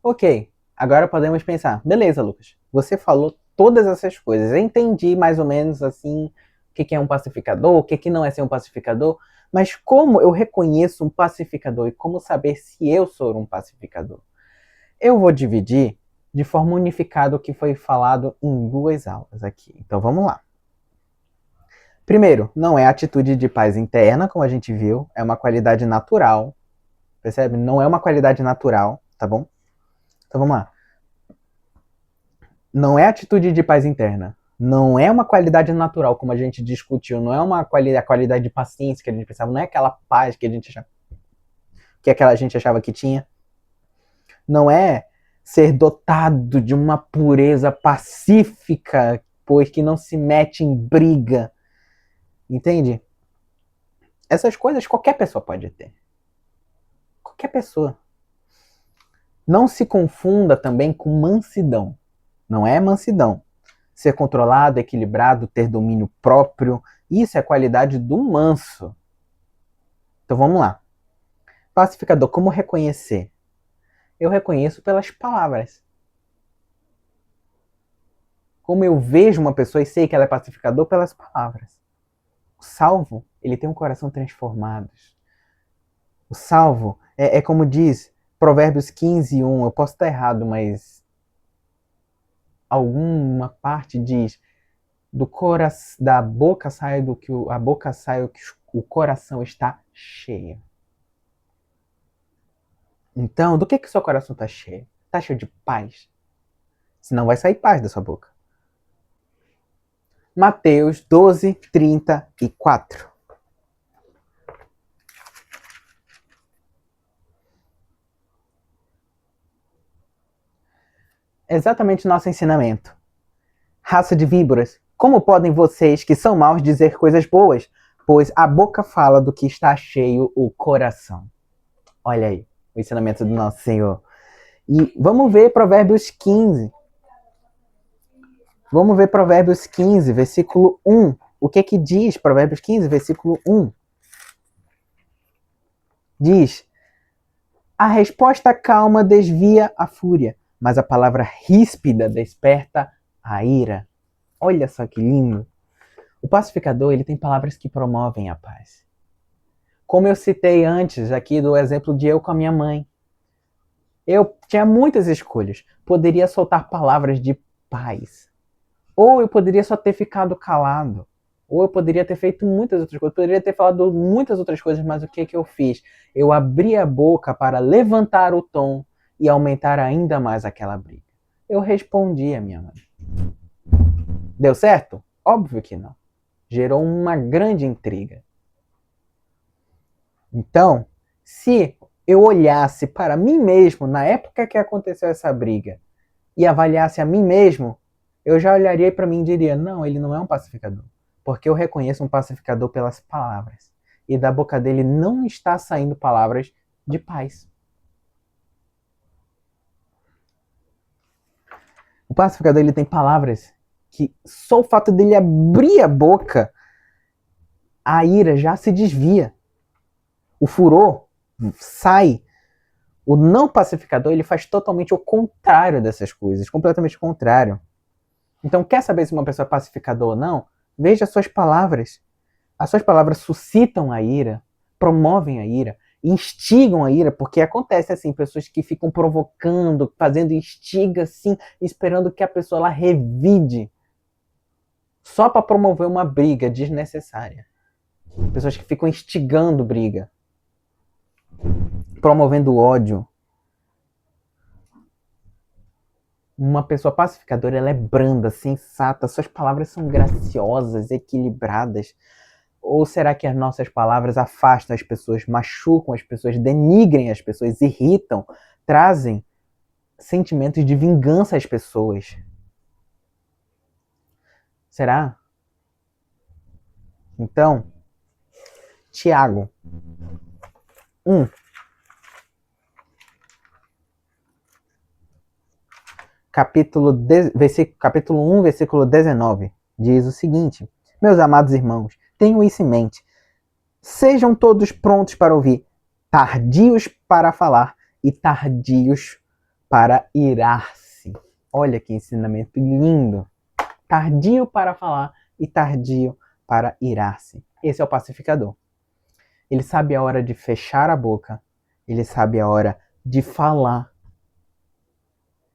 Ok, agora podemos pensar. Beleza, Lucas. Você falou todas essas coisas. Eu entendi mais ou menos assim o que é um pacificador, o que não é ser um pacificador. Mas como eu reconheço um pacificador e como saber se eu sou um pacificador? Eu vou dividir de forma unificada o que foi falado em duas aulas aqui. Então vamos lá. Primeiro, não é atitude de paz interna, como a gente viu, é uma qualidade natural. Percebe? Não é uma qualidade natural, tá bom? Então vamos lá. Não é atitude de paz interna. Não é uma qualidade natural, como a gente discutiu. Não é uma qualidade de paciência que a gente pensava. Não é aquela paz que a gente achava a gente achava que tinha. Não é ser dotado de uma pureza pacífica, pois que não se mete em briga. Entende? Essas coisas qualquer pessoa pode ter. Qualquer pessoa. Não se confunda também com mansidão. Não é mansidão. Ser controlado, equilibrado, ter domínio próprio, isso é a qualidade do manso. Então vamos lá. Pacificador, como reconhecer? Eu reconheço pelas palavras. Como eu vejo uma pessoa e sei que ela é pacificador pelas palavras. O salvo, ele tem um coração transformado. O salvo é como diz Provérbios 15:1. Eu posso estar errado, mas alguma parte diz da boca sai do que a boca sai o que o coração está cheio. Então, do que o seu coração está cheio? Está cheio de paz? Senão vai sair paz da sua boca. Mateus 12:34. Exatamente nosso ensinamento. Raça de víboras, como podem vocês que são maus dizer coisas boas? Pois a boca fala do que está cheio o coração. Olha aí, o ensinamento do nosso Senhor. E vamos ver Provérbios 15. Vamos ver Provérbios 15, versículo 1. O que diz Provérbios 15, versículo 1? Diz: a resposta calma desvia a fúria, mas a palavra ríspida desperta a ira. Olha só que lindo. O pacificador, ele tem palavras que promovem a paz. Como eu citei antes aqui do exemplo de eu com a minha mãe. Eu tinha muitas escolhas. Poderia soltar palavras de paz. Ou eu poderia só ter ficado calado. Ou eu poderia ter feito muitas outras coisas. Poderia ter falado muitas outras coisas, mas o que eu fiz? Eu abri a boca para levantar o tom e aumentar ainda mais aquela briga. Eu respondi a minha mãe. Deu certo? Óbvio que não. Gerou uma grande intriga. Então, se eu olhasse para mim mesmo na época que aconteceu essa briga e avaliasse a mim mesmo, eu já olharia para mim e diria, não, ele não é um pacificador. Porque eu reconheço um pacificador pelas palavras. E da boca dele não está saindo palavras de paz. O pacificador, ele tem palavras que só o fato dele abrir a boca, a ira já se desvia. O furor sai. O não pacificador, ele faz totalmente o contrário dessas coisas, completamente o contrário. Então, quer saber se uma pessoa é pacificadora ou não? Veja as suas palavras. As suas palavras suscitam a ira, promovem a ira, instigam a ira, porque acontece assim, pessoas que ficam provocando, fazendo instiga assim, esperando que a pessoa lá revide, só para promover uma briga desnecessária. Pessoas que ficam instigando briga, promovendo ódio. Uma pessoa pacificadora, ela é branda, sensata, suas palavras são graciosas, equilibradas. Ou será que as nossas palavras afastam as pessoas, machucam as pessoas, denigrem as pessoas, irritam, trazem sentimentos de vingança às pessoas? Será? Então, Tiago 1. Capítulo 1, versículo 19, diz o seguinte: meus amados irmãos, tenham isso em mente. Sejam todos prontos para ouvir, tardios para falar e tardios para irar-se. Olha que ensinamento lindo. Tardio para falar e tardio para irar-se. Esse é o pacificador. Ele sabe a hora de fechar a boca. Ele sabe a hora de falar.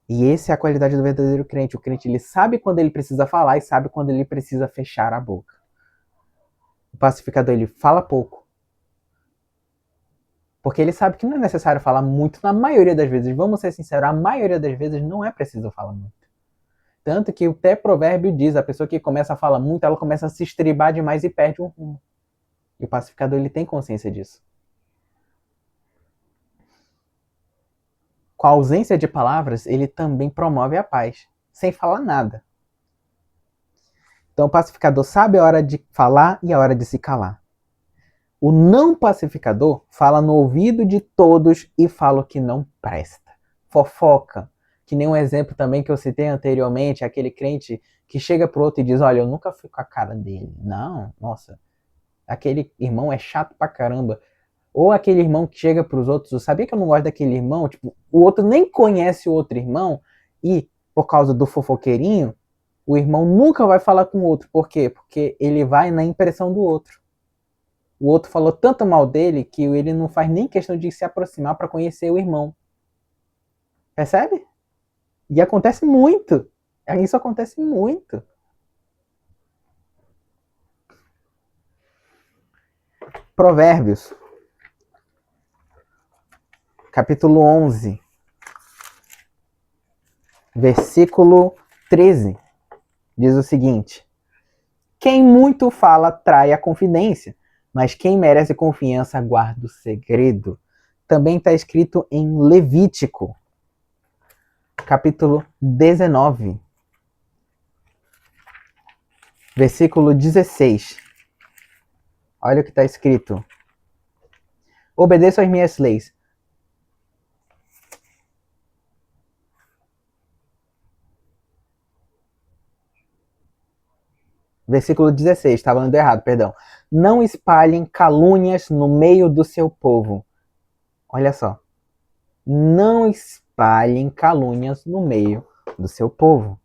E essa é a qualidade do verdadeiro crente. O crente, ele sabe quando ele precisa falar e sabe quando ele precisa fechar a boca. O pacificador, ele fala pouco. Porque ele sabe que não é necessário falar muito na maioria das vezes. Vamos ser sinceros, a maioria das vezes não é preciso falar muito. Tanto que até provérbio diz, a pessoa que começa a falar muito, ela começa a se estribar demais e perde um rumo. E o pacificador, ele tem consciência disso. Com a ausência de palavras, ele também promove a paz, sem falar nada. Então o pacificador sabe a hora de falar e a hora de se calar. O não pacificador fala no ouvido de todos e fala o que não presta. Fofoca. Que nem um exemplo também que eu citei anteriormente, aquele crente que chega pro outro e diz, olha, eu nunca fui com a cara dele. Não, nossa, aquele irmão é chato pra caramba. Ou aquele irmão que chega pros outros, eu sabia que eu não gosto daquele irmão, tipo, o outro nem conhece o outro irmão e, por causa do fofoqueirinho, o irmão nunca vai falar com o outro. Por quê? Porque ele vai na impressão do outro. O outro falou tanto mal dele que ele não faz nem questão de se aproximar para conhecer o irmão. Percebe? E acontece muito. Isso acontece muito. Provérbios, capítulo 11, versículo 13, diz o seguinte: quem muito fala trai a confidência, mas quem merece confiança guarda o segredo. Também está escrito em Levítico, capítulo 19, versículo 16. Olha o que está escrito. Obedeço às minhas leis. Versículo 16, estava lendo errado, perdão. Não espalhem calúnias no meio do seu povo. Olha só. Não espalhem calúnias no meio do seu povo.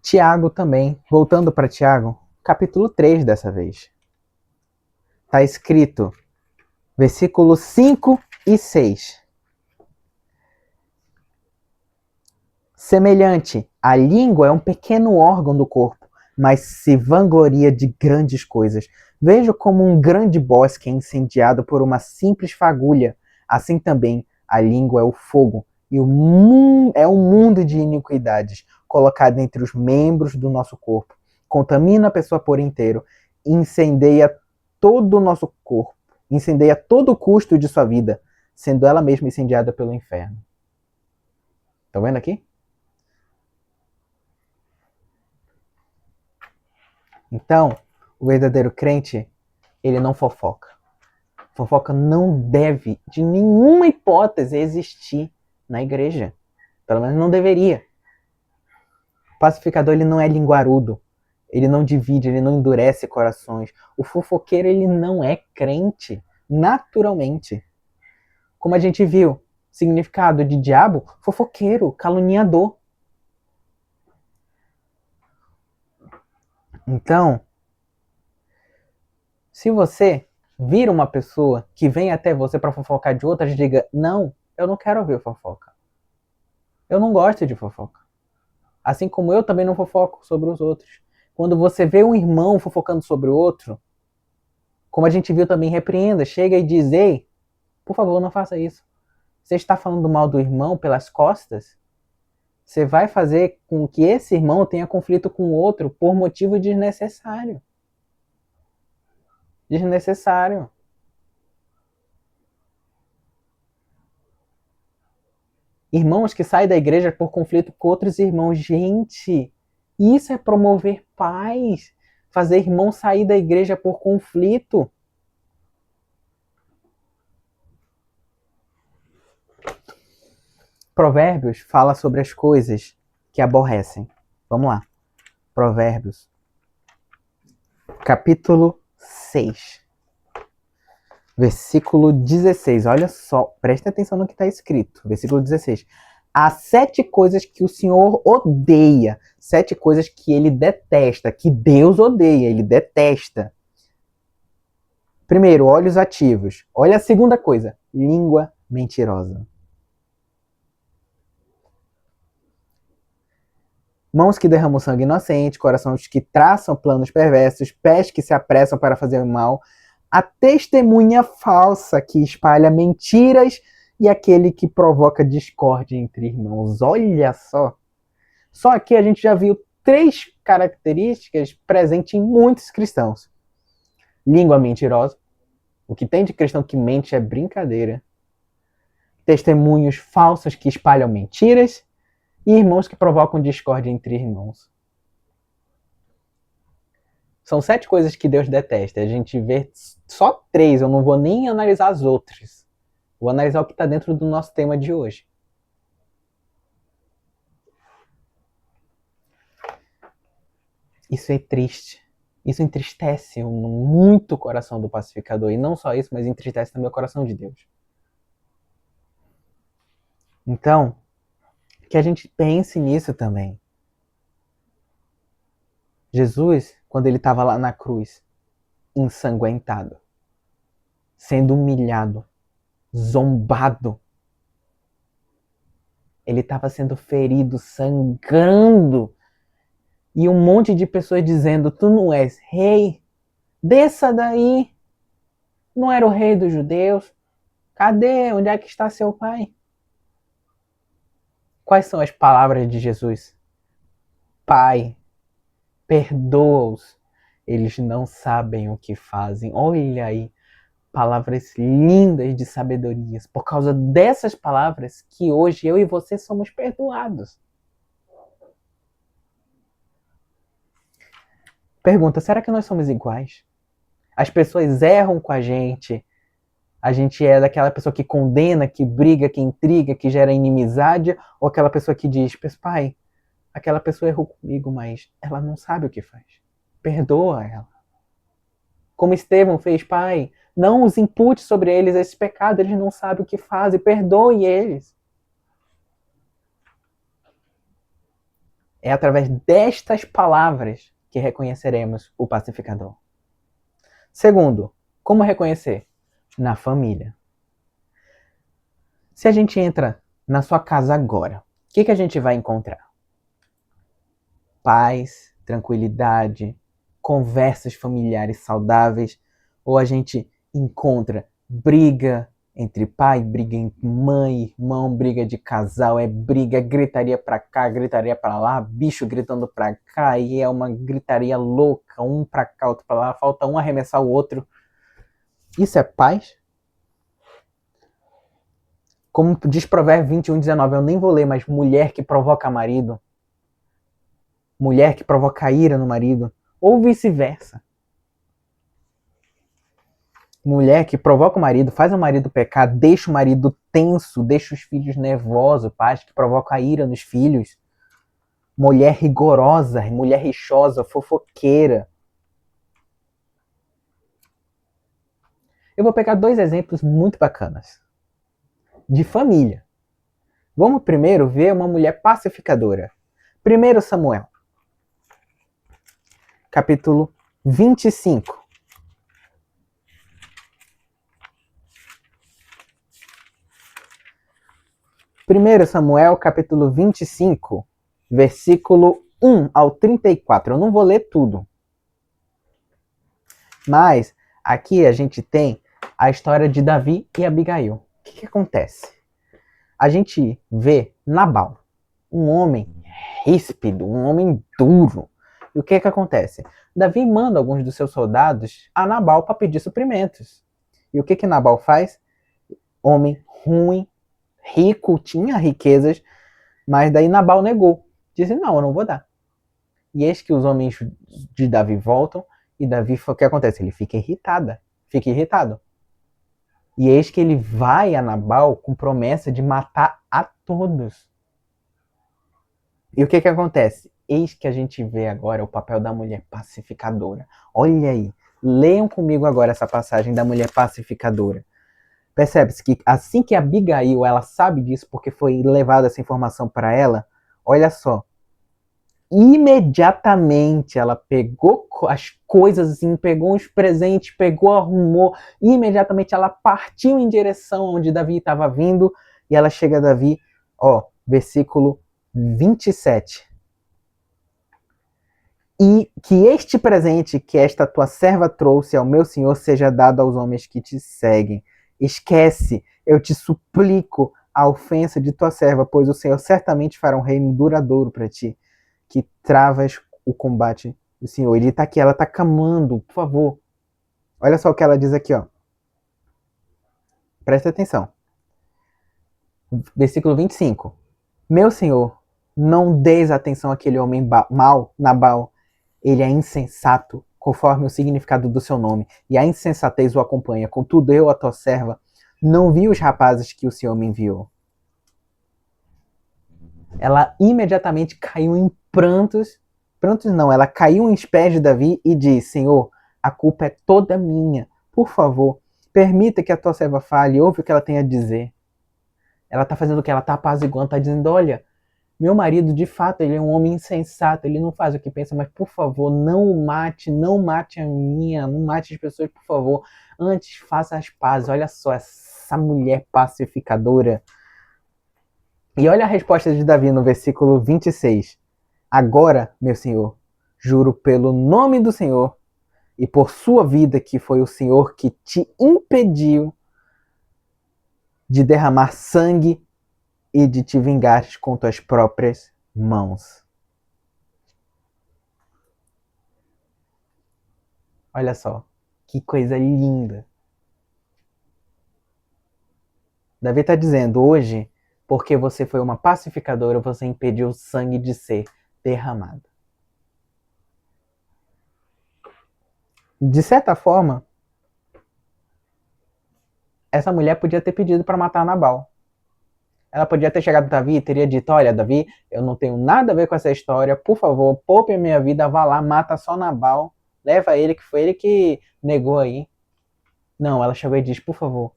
Tiago também, voltando para Tiago, capítulo 3 dessa vez. Está escrito, versículos 5 e 6. Semelhante, a língua é um pequeno órgão do corpo, mas se vangloria de grandes coisas. Veja como um grande bosque é incendiado por uma simples fagulha. Assim também a língua é o fogo, e o mundo é um mundo de iniquidades colocado entre os membros do nosso corpo. Contamina a pessoa por inteiro, incendeia todo o nosso corpo, incendeia todo o custo de sua vida, sendo ela mesma incendiada pelo inferno. Estão vendo aqui? Então, o verdadeiro crente, ele não fofoca. Fofoca não deve, de nenhuma hipótese, existir na igreja. Pelo menos não deveria. O pacificador, ele não é linguarudo. Ele não divide, ele não endurece corações. O fofoqueiro, ele não é crente, naturalmente. Como a gente viu, significado de diabo, fofoqueiro, caluniador. Então, se você vira uma pessoa que vem até você para fofocar de outras, diga, não, eu não quero ouvir fofoca. Eu não gosto de fofoca. Assim como eu também não fofoco sobre os outros. Quando você vê um irmão fofocando sobre o outro, como a gente viu também, repreenda, chega e diz, ei, por favor, não faça isso. Você está falando mal do irmão pelas costas? Você vai fazer com que esse irmão tenha conflito com o outro por motivo desnecessário. Desnecessário. Irmãos que saem da igreja por conflito com outros irmãos. Gente, isso é promover paz. Fazer irmão sair da igreja por conflito. Provérbios fala sobre as coisas que aborrecem. Vamos lá. Provérbios, capítulo 6. Versículo 16. Olha só, presta atenção no que está escrito. Versículo 16. Há 7 coisas que o Senhor odeia. 7 coisas que ele detesta. Que Deus odeia, ele detesta. Primeiro, olhos ativos. Olha a segunda coisa. Língua mentirosa. Mãos que derramam sangue inocente, corações que traçam planos perversos, pés que se apressam para fazer o mal, a testemunha falsa que espalha mentiras e aquele que provoca discórdia entre irmãos. Olha só. Só aqui a gente já viu 3 características presentes em muitos cristãos. Língua mentirosa. O que tem de cristão que mente é brincadeira. Testemunhos falsos que espalham mentiras e irmãos que provocam discórdia entre irmãos. São 7 coisas que Deus detesta. A gente vê só 3, eu não vou nem analisar as outras. Vou analisar o que está dentro do nosso tema de hoje. Isso é triste. Isso entristece muito o coração do pacificador. E não só isso, mas entristece também o coração de Deus. Então, que a gente pense nisso também. Jesus, quando ele estava lá na cruz, ensanguentado, sendo humilhado, zombado, ele estava sendo ferido, sangrando, e um monte de pessoas dizendo: tu não és rei, desça daí, não era o rei dos judeus, cadê, onde é que está seu pai? Quais são as palavras de Jesus? Pai, perdoa-os, eles não sabem o que fazem. Olha aí, palavras lindas de sabedorias. Por causa dessas palavras que hoje eu e você somos perdoados. Pergunta, será que nós somos iguais? As pessoas erram com a gente é daquela pessoa que condena, que briga, que intriga, que gera inimizade, ou aquela pessoa que diz: pai, aquela pessoa errou comigo, mas ela não sabe o que faz. Perdoa ela. Como Estevão fez: pai, não os impute sobre eles esse pecado, eles não sabem o que fazem, perdoe eles. É através destas palavras que reconheceremos o pacificador. Segundo, como reconhecer? Na família. Se a gente entra na sua casa agora, o que a gente vai encontrar? Paz, tranquilidade, conversas familiares saudáveis, ou a gente encontra briga entre pai, briga entre mãe, irmão, briga de casal, é briga, gritaria pra cá, gritaria pra lá, bicho gritando pra cá, e é uma gritaria louca, um pra cá, outro pra lá, falta um arremessar o outro. Isso é paz? Como diz Provérbios 21:19, eu nem vou ler, mas mulher que provoca marido, mulher que provoca ira no marido, ou vice-versa. Mulher que provoca o marido, faz o marido pecar, deixa o marido tenso, deixa os filhos nervosos, pais que provoca a ira nos filhos. Mulher rigorosa, mulher rixosa, fofoqueira. Eu vou pegar 2 exemplos muito bacanas. De família. Vamos primeiro ver uma mulher pacificadora. 1 Samuel, capítulo 25. 1 Samuel, capítulo 25, versículo 1 ao 34. Eu não vou ler tudo. Mas aqui a gente tem a história de Davi e Abigail. O que acontece? A gente vê Nabal, um homem ríspido, um homem duro. E o que acontece? Davi manda alguns dos seus soldados a Nabal para pedir suprimentos. E o que Nabal faz? Homem ruim, rico, tinha riquezas, mas daí Nabal negou. Disse: não, eu não vou dar. E eis que os homens de Davi voltam, e Davi, o que acontece? Ele fica irritado. E eis que ele vai a Nabal com promessa de matar a todos. E o que acontece? Eis que a gente vê agora o papel da mulher pacificadora. Olha aí, Leiam comigo agora essa passagem da mulher pacificadora. Percebe-se que assim que Abigail, ela sabe disso porque foi levada essa informação para ela, olha só, imediatamente ela pegou as coisas assim, pegou uns presentes, pegou, arrumou, imediatamente ela partiu em direção onde Davi estava vindo, e ela chega a Davi, ó, versículo 27. E que este presente que esta tua serva trouxe ao meu senhor seja dado aos homens que te seguem. Esquece, eu te suplico, a ofensa de tua serva, pois o Senhor certamente fará um reino duradouro para ti, que travas o combate do Senhor. Ele tá aqui, ela tá clamando, por favor. Olha só o que ela diz aqui, ó. Presta atenção. Versículo 25. Meu Senhor, não deis atenção àquele homem mau, Nabal. Ele é insensato, conforme o significado do seu nome, e a insensatez o acompanha. Contudo, eu, a tua serva, não vi os rapazes que o Senhor me enviou. Ela imediatamente caiu em prantos. Prantos não, ela caiu aos pés de Davi e disse: Senhor, a culpa é toda minha. Por favor, permita que a tua serva fale, ouve o que ela tem a dizer. Ela está fazendo o que? Ela está apaziguando, está dizendo: olha, meu marido, de fato, ele é um homem insensato, ele não faz o que pensa, mas por favor, não o mate, não mate a minha, não mate as pessoas, por favor. Antes, faça as pazes. Olha só, essa mulher pacificadora. E olha a resposta de Davi no versículo 26. Agora, meu senhor, juro pelo nome do Senhor e por sua vida, que foi o Senhor que te impediu de derramar sangue e de te vingares com tuas próprias mãos. Olha só, que coisa linda. Davi está dizendo: hoje, porque você foi uma pacificadora, você impediu o sangue de ser derramado. De certa forma, essa mulher podia ter pedido para matar Nabal. Ela podia ter chegado a Davi e teria dito: olha, Davi, eu não tenho nada a ver com essa história, por favor, poupe a minha vida, vá lá, mata só Nabal, leva ele, que foi ele que negou aí. Não, ela chegou e disse: por favor,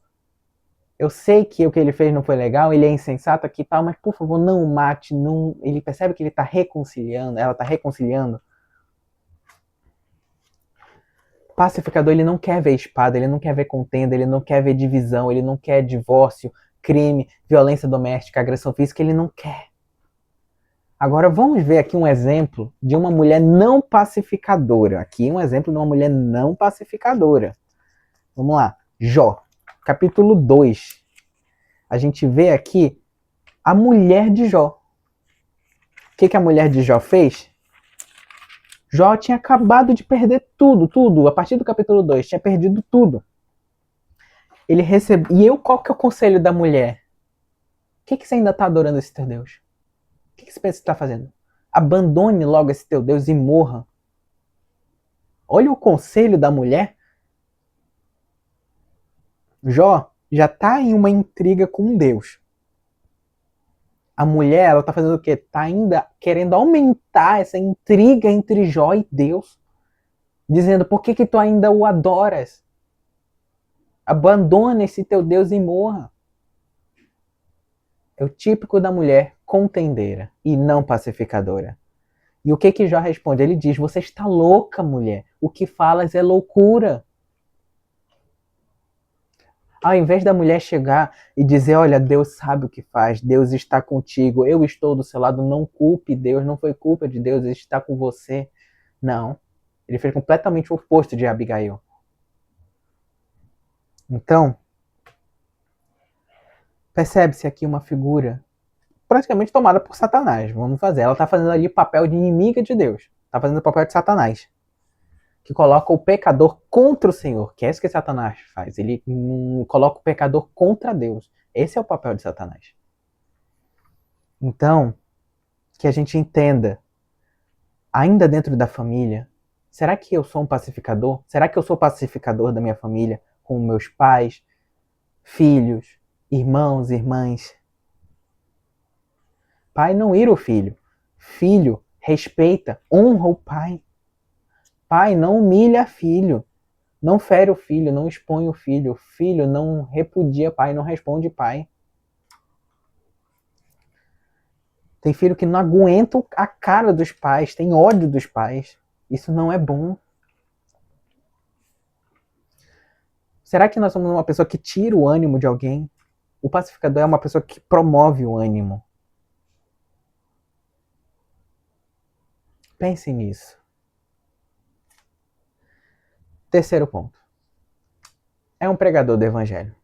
eu sei que o que ele fez não foi legal, ele é insensato aqui e tal, mas por favor, não o mate, não. Ele percebe que ele está reconciliando, ela está reconciliando. Pacificador, ele não quer ver espada, ele não quer ver contenda, ele não quer ver divisão, ele não quer divórcio, crime, violência doméstica, agressão física, ele não quer. Agora vamos ver aqui um exemplo de uma mulher não pacificadora. Aqui um exemplo de uma mulher não pacificadora. Vamos lá. Jó, capítulo 2. A gente vê aqui a mulher de Jó. O que a mulher de Jó fez? Jó tinha acabado de perder tudo. A partir do capítulo 2, tinha perdido tudo. Ele recebeu. E qual que é o conselho da mulher? O que você ainda está adorando esse teu Deus? O que você pensa que está fazendo? Abandone logo esse teu Deus e morra. Olha o conselho da mulher. Jó já está em uma intriga com Deus. A mulher, ela está fazendo o quê? Está ainda querendo aumentar essa intriga entre Jó e Deus. Dizendo: por que tu ainda o adoras? Abandona esse teu Deus e morra. É o típico da mulher contendeira e não pacificadora. E o que Jó responde? Ele diz: você está louca, mulher. O que falas é loucura. Ao invés da mulher chegar e dizer: olha, Deus sabe o que faz, Deus está contigo, eu estou do seu lado, não culpe Deus, não foi culpa de Deus, ele está com você. Não. Ele fez completamente o oposto de Abigail. Então, percebe-se aqui uma figura praticamente tomada por Satanás. Vamos fazer. Ela está fazendo ali papel de inimiga de Deus. Está fazendo o papel de Satanás. Que coloca o pecador contra o Senhor. Que é isso que Satanás faz. Ele coloca o pecador contra Deus. Esse é o papel de Satanás. Então, que a gente entenda, ainda dentro da família, será que eu sou um pacificador? Será que eu sou pacificador da minha família? Com meus pais, filhos, irmãos, irmãs? Pai não ira o filho. Filho respeita, honra o pai. Pai não humilha filho. não fere o filho, não expõe o filho não repudia pai, não responde pai. Tem filho que não aguenta a cara dos pais, tem ódio dos pais. Isso não é bom. Será que nós somos uma pessoa que tira o ânimo de alguém? O pacificador é uma pessoa que promove o ânimo. Pense nisso. Terceiro ponto. É um pregador do evangelho.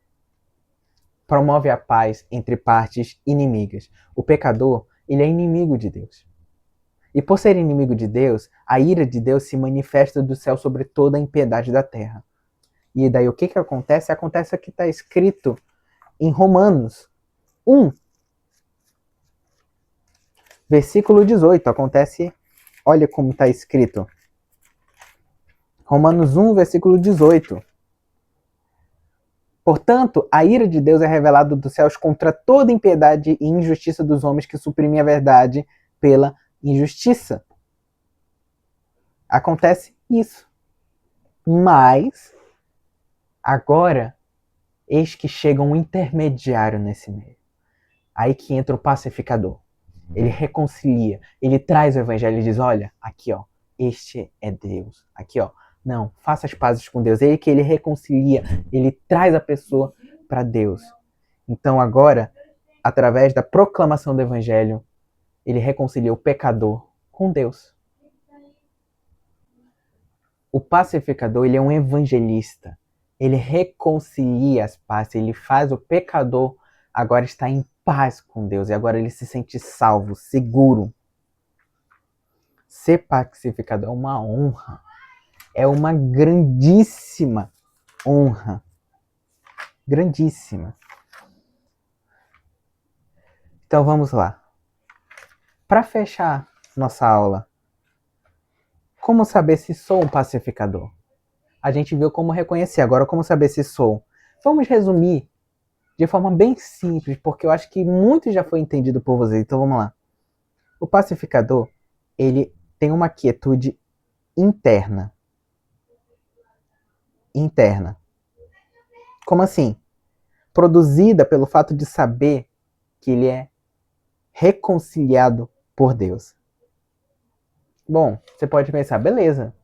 Promove a paz entre partes inimigas. O pecador, ele é inimigo de Deus. E por ser inimigo de Deus, a ira de Deus se manifesta do céu sobre toda a impiedade da terra. E daí o que acontece? Acontece o que está escrito em Romanos 1, versículo 18. Acontece, olha como está escrito. Romanos 1, versículo 18. Portanto, a ira de Deus é revelada dos céus contra toda impiedade e injustiça dos homens que suprimem a verdade pela injustiça. Acontece isso. Mas, agora, eis que chega um intermediário nesse meio. Aí que entra o pacificador. Ele reconcilia, ele traz o evangelho e diz, olha, aqui ó, este é Deus. Aqui ó, não, faça as pazes com Deus. Ele que ele reconcilia, ele traz a pessoa para Deus. Então agora, através da proclamação do evangelho, ele reconcilia o pecador com Deus. O pacificador, ele é um evangelista. Ele reconcilia as partes, ele faz o pecador agora estar em paz com Deus e agora ele se sente salvo, seguro. Ser pacificador é uma honra. É uma grandíssima honra. Grandíssima. Então vamos lá. Para fechar nossa aula, como saber se sou um pacificador? A gente viu como reconhecer, agora como saber se sou? Vamos resumir de forma bem simples, porque eu acho que muito já foi entendido por vocês. Então vamos lá. O pacificador, ele tem uma quietude interna. Interna. Como assim? Produzida pelo fato de saber que ele é reconciliado por Deus. Bom, você pode pensar, beleza,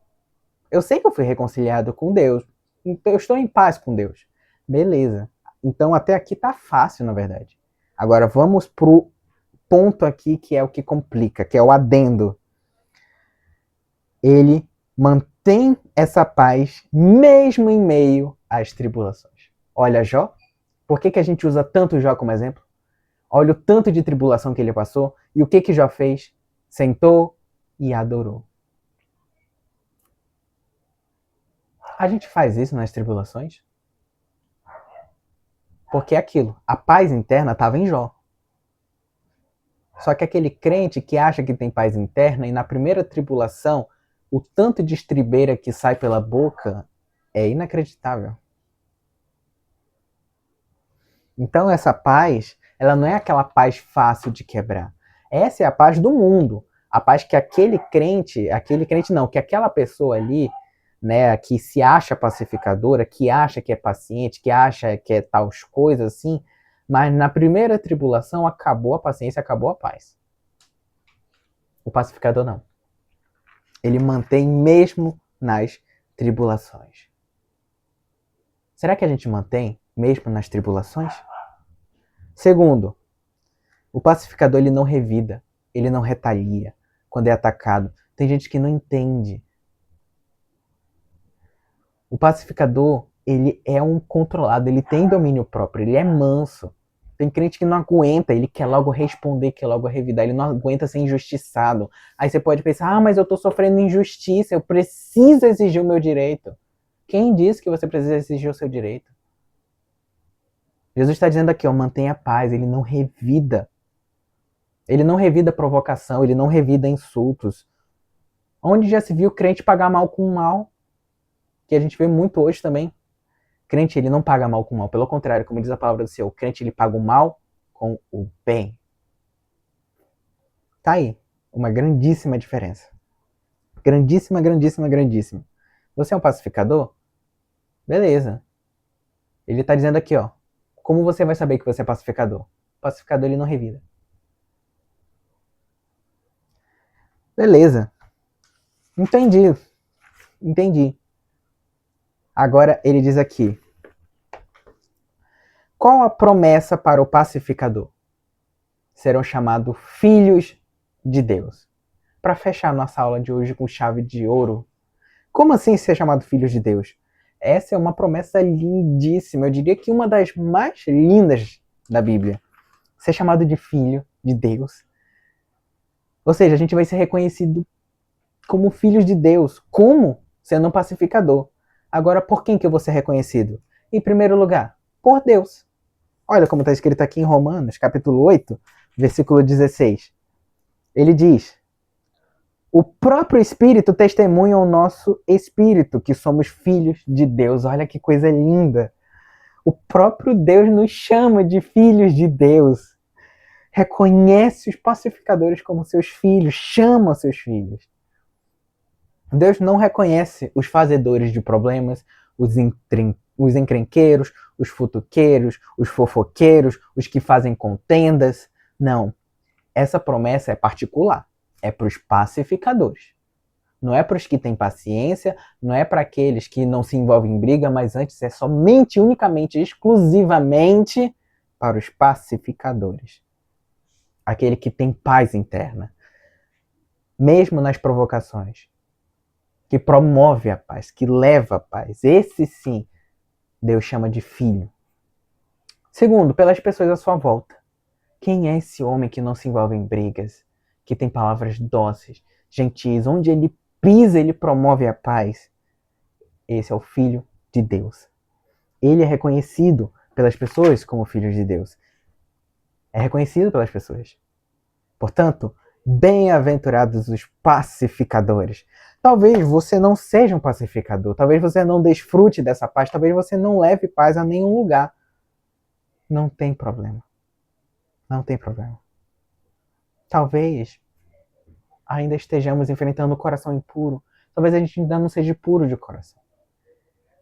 eu sei que eu fui reconciliado com Deus, então eu estou em paz com Deus. Beleza. Então até aqui tá fácil, na verdade. Agora vamos pro ponto aqui que é o que complica, que é o adendo. Ele mantém essa paz mesmo em meio às tribulações. Olha Jó, por que a gente usa tanto Jó como exemplo? Olha o tanto de tribulação que ele passou e o que Jó fez? Sentou e adorou. A gente faz isso nas tribulações? Porque é aquilo, a paz interna estava em Jó. Só que aquele crente que acha que tem paz interna e na primeira tribulação, o tanto de estribeira que sai pela boca é inacreditável. Então essa paz, ela não é aquela paz fácil de quebrar. Essa é a paz do mundo. A paz que aquele crente não, que aquela pessoa ali, né, que se acha pacificadora, que acha que é paciente, que acha que é tais coisas assim, mas na primeira tribulação acabou a paciência, acabou a paz. O pacificador não. Ele mantém mesmo nas tribulações. Será que a gente mantém mesmo nas tribulações? Segundo, o pacificador ele não revida, ele não retalia quando é atacado. Tem gente que não entende. O pacificador, ele é um controlado, ele tem domínio próprio, ele é manso. Tem crente que não aguenta, ele quer logo responder, quer logo revidar, ele não aguenta ser injustiçado. Aí você pode pensar, mas eu tô sofrendo injustiça, eu preciso exigir o meu direito. Quem disse que você precisa exigir o seu direito? Jesus está dizendo aqui, ó, mantenha a paz, ele não revida. Ele não revida provocação, ele não revida insultos. Onde já se viu crente pagar mal com mal? Que a gente vê muito hoje também. Crente, ele não paga mal com mal. Pelo contrário, como diz a palavra do Senhor, o crente, ele paga o mal com o bem. Tá aí. Uma grandíssima diferença. Grandíssima, grandíssima, grandíssima. Você é um pacificador? Beleza. Ele tá dizendo aqui, ó. Como você vai saber que você é pacificador? O pacificador, ele não revida. Beleza. Entendi. Agora ele diz aqui. Qual a promessa para o pacificador? Serão chamados filhos de Deus. Para fechar nossa aula de hoje com chave de ouro. Como assim ser chamado filhos de Deus? Essa é uma promessa lindíssima. Eu diria que uma das mais lindas da Bíblia. Ser chamado de filho de Deus. Ou seja, a gente vai ser reconhecido como filhos de Deus. Como? Sendo um pacificador. Agora, por quem que eu vou ser reconhecido? Em primeiro lugar, por Deus. Olha como está escrito aqui em Romanos, capítulo 8, versículo 16. Ele diz: o próprio Espírito testemunha ao nosso espírito que somos filhos de Deus. Olha que coisa linda. O próprio Deus nos chama de filhos de Deus. Reconhece os pacificadores como seus filhos, chama seus filhos. Deus não reconhece os fazedores de problemas, os encrenqueiros, os futuqueiros, os fofoqueiros, os que fazem contendas. Não. Essa promessa é particular. É para os pacificadores. Não é para os que têm paciência, não é para aqueles que não se envolvem em briga, mas antes é somente, unicamente, exclusivamente para os pacificadores. Aquele que tem paz interna. Mesmo nas provocações. Que promove a paz, que leva a paz. Esse sim, Deus chama de filho. Segundo, pelas pessoas à sua volta. Quem é esse homem que não se envolve em brigas, que tem palavras dóceis, gentis, onde ele pisa, ele promove a paz? Esse é o Filho de Deus. Ele é reconhecido pelas pessoas como Filho de Deus. É reconhecido pelas pessoas. Portanto, bem-aventurados os pacificadores. Talvez você não seja um pacificador, talvez você não desfrute dessa paz, talvez você não leve paz a nenhum lugar. Não tem problema. Não tem problema. Talvez ainda estejamos enfrentando o coração impuro. Talvez a gente ainda não seja puro de coração.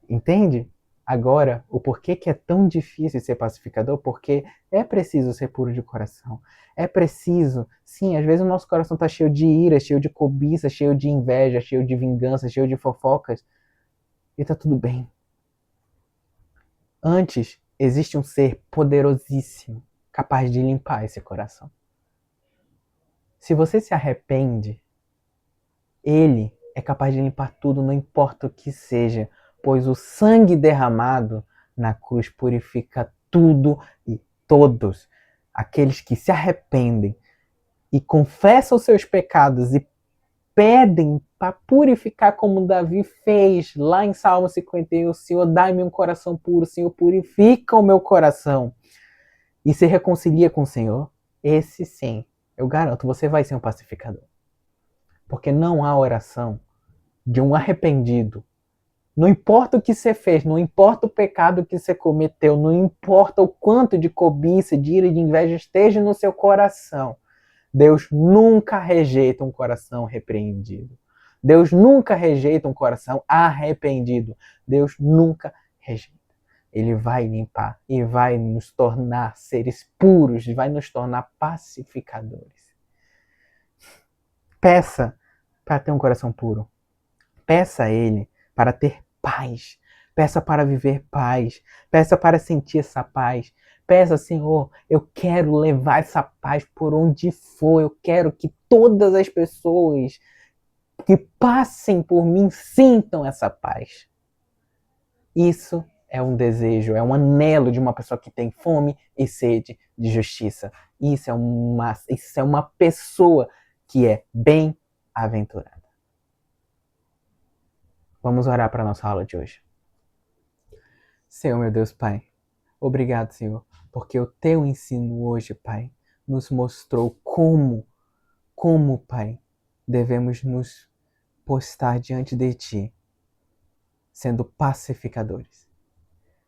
Entende? Agora, o porquê que é tão difícil ser pacificador? Porque é preciso ser puro de coração. É preciso, sim, às vezes o nosso coração está cheio de ira, cheio de cobiça, cheio de inveja, cheio de vingança, cheio de fofocas. E tá tudo bem. Antes, existe um ser poderosíssimo, capaz de limpar esse coração. Se você se arrepende, ele é capaz de limpar tudo, não importa o que seja, pois o sangue derramado na cruz purifica tudo e todos. Aqueles que se arrependem e confessam os seus pecados e pedem para purificar como Davi fez lá em Salmo 51, Senhor, dai-me um coração puro, Senhor, purifica o meu coração. E se reconcilia com o Senhor, esse sim, eu garanto, você vai ser um pacificador. Porque não há oração de um arrependido. Não importa o que você fez, não importa o pecado que você cometeu, não importa o quanto de cobiça, de ira e de inveja esteja no seu coração. Deus nunca rejeita um coração repreendido. Deus nunca rejeita um coração arrependido. Deus nunca rejeita. Ele vai limpar e vai nos tornar seres puros, vai nos tornar pacificadores. Peça para ter um coração puro. Peça a Ele para ter paz. Peça para viver paz. Peça para sentir essa paz. Peça, Senhor, eu quero levar essa paz por onde for. Eu quero que todas as pessoas que passem por mim sintam essa paz. Isso é um desejo, é um anelo de uma pessoa que tem fome e sede de justiça. Isso é uma pessoa que é bem-aventurada. Vamos orar para a nossa aula de hoje. Senhor, meu Deus, Pai, obrigado, Senhor, porque o Teu ensino hoje, Pai, nos mostrou como, Pai, devemos nos postar diante de Ti, sendo pacificadores.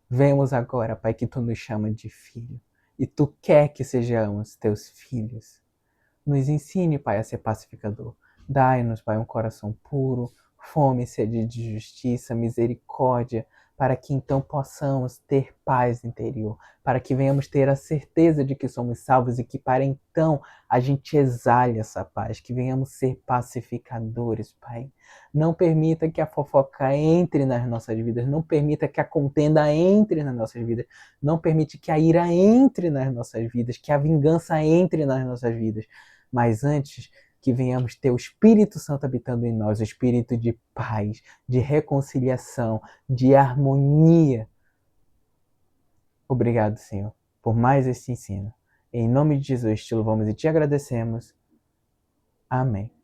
Vemos agora, Pai, que Tu nos chama de filho, e Tu quer que sejamos Teus filhos. Nos ensine, Pai, a ser pacificador. Dai-nos, Pai, um coração puro, fome e sede de justiça, misericórdia. para que então possamos ter paz interior, para que venhamos ter a certeza de que somos salvos e que para então a gente exale essa paz, que venhamos ser pacificadores, Pai. Não permita que a fofoca entre nas nossas vidas, não permita que a contenda entre nas nossas vidas, não permite que a ira entre nas nossas vidas, que a vingança entre nas nossas vidas, mas antes que venhamos ter o Espírito Santo habitando em nós, o espírito de paz, de reconciliação, de harmonia. Obrigado, Senhor, por mais esse ensino. Em nome de Jesus, te louvamos e te agradecemos. Amém.